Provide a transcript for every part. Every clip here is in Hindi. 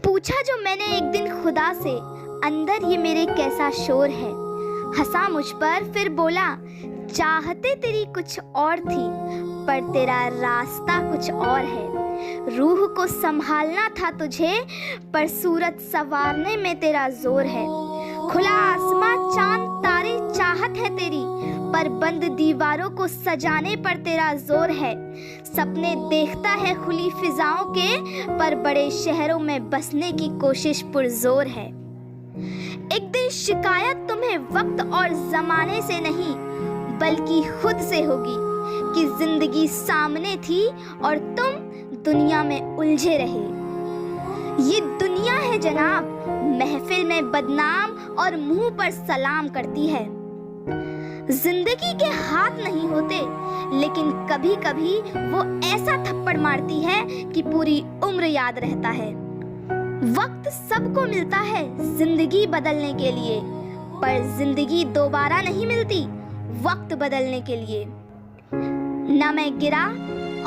पूछा जो मैंने एक दिन खुदा से, अंदर ये मेरे कैसा शोर है। हंसा मुझ पर फिर बोला, चाहते तेरी कुछ और थी पर तेरा रास्ता कुछ और है। रूह को संभालना था तुझे पर सूरत संवारने में तेरा जोर है। खुला आसमां चांद तारे चाहत है तेरी पर बंद दीवारों को सजाने पर तेरा जोर है। सपने देखता है खुली फिजाओं के पर बड़े शहरों में बसने की कोशिश पुरजोर है। एक दिन शिकायत तुम्हें वक्त और जमाने से नहीं बल्कि खुद से होगी कि जिंदगी सामने थी और तुम दुनिया में उलझे रहे। ये दुनिया है जनाब, महफिल में बदनाम और मुंह पर सलाम करती है। जिंदगी के हाथ नहीं होते लेकिन कभी कभी वो ऐसा थप्पड़ मारती है कि पूरी उम्र याद रहता है। वक्त सबको मिलता है जिंदगी बदलने के लिए पर जिंदगी दोबारा नहीं मिलती वक्त बदलने के लिए। ना मैं गिरा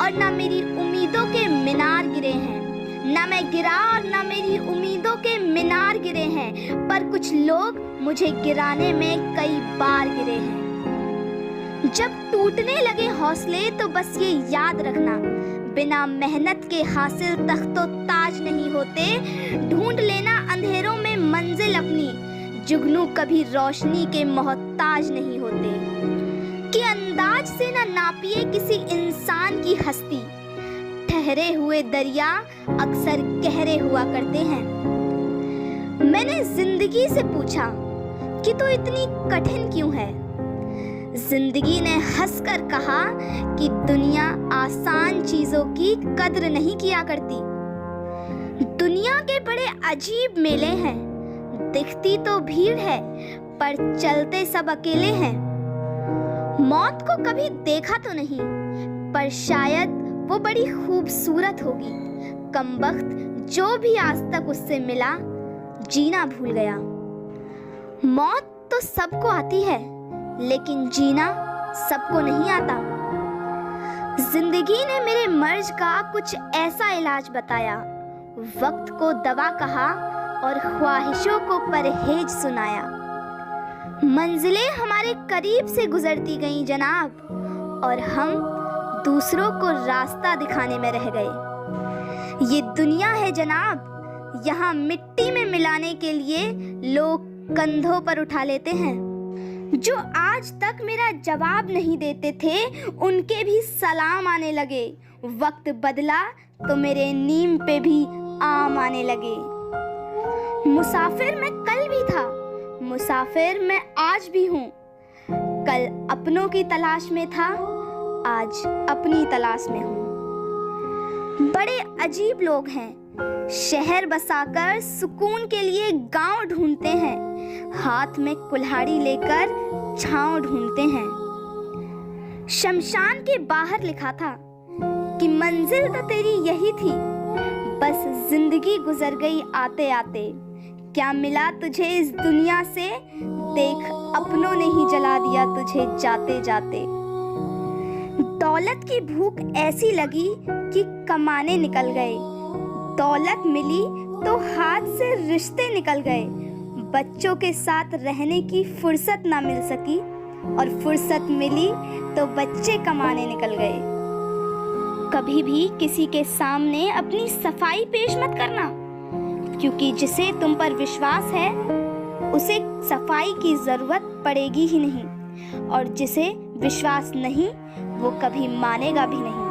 और ना मेरी उम्मीदों के मीनार गिरे हैं। ना मैं गिरा और ना मेरी उम्मीदों के मीनार गिरे हैं पर कुछ लोग मुझे गिराने में कई बार गिरे हैं। जब टूटने लगे हौसले तो बस ये याद रखना, बिना मेहनत के हासिल तख्तो ताज नहीं होते। ढूंढ लेना अंधेरों में मंजिल अपनी, जुगनू कभी रोशनी के मोहताज नहीं होते। कि अंदाज से ना नापिए किसी इंसान की हस्ती, ठहरे हुए दरिया अक्सर गहरे हुआ करते हैं। मैंने जिंदगी से पूछा कि तू इतनी कठिन क्यों है। जिंदगी ने हंसकर कहा कि दुनिया आसान चीजों की कद्र नहीं किया करती। दुनिया के बड़े अजीब मेले हैं, दिखती तो भीड़ है पर चलते सब अकेले हैं। मौत को कभी देखा तो नहीं पर शायद वो बड़ी खूबसूरत होगी। कमबख्त जो भी आज तक उससे मिला जीना भूल गया। मौत तो सबको आती है लेकिन जीना सबको नहीं आता। जिंदगी ने मेरे मर्ज का कुछ ऐसा इलाज बताया, वक्त को दवा कहा और ख्वाहिशों को परहेज सुनाया। मंजिलें हमारे करीब से गुजरती गईं जनाब और हम दूसरों को रास्ता दिखाने में रह गए। ये दुनिया है जनाब, यहाँ मिट्टी में मिलाने के लिए लोग कंधों पर उठा लेते हैं। जो आज तक मेरा जवाब नहीं देते थे उनके भी सलाम आने लगे। वक्त बदला तो मेरे नीम पे भी आम आने लगे। मुसाफिर मैं कल भी था, मुसाफिर मैं आज भी हूँ। कल अपनों की तलाश में था, आज अपनी तलाश में हूँ। बड़े अजीब लोग हैं, शहर बसाकर सुकून के लिए गांव ढूंढते हैं। हाथ में कुल्हाड़ी लेकर छांव ढूंढते हैं। शमशान के बाहर लिखा था कि मंजिल तो तेरी यही थी, बस जिंदगी गुजर गई आते आते। क्या मिला तुझे इस दुनिया से, देख अपनों ने ही जला दिया तुझे जाते जाते। दौलत की भूख ऐसी लगी कि कमाने निकल गए। दौलत मिली तो हाथ से रिश्ते निकल गए। बच्चों के साथ रहने की फुर्सत ना मिल सकी और फुर्सत मिली तो बच्चे कमाने निकल गए। कभी भी किसी के सामने अपनी सफाई पेश मत करना, क्योंकि जिसे तुम पर विश्वास है उसे सफाई की जरूरत पड़ेगी ही नहीं और जिसे विश्वास नहीं वो कभी मानेगा भी नहीं।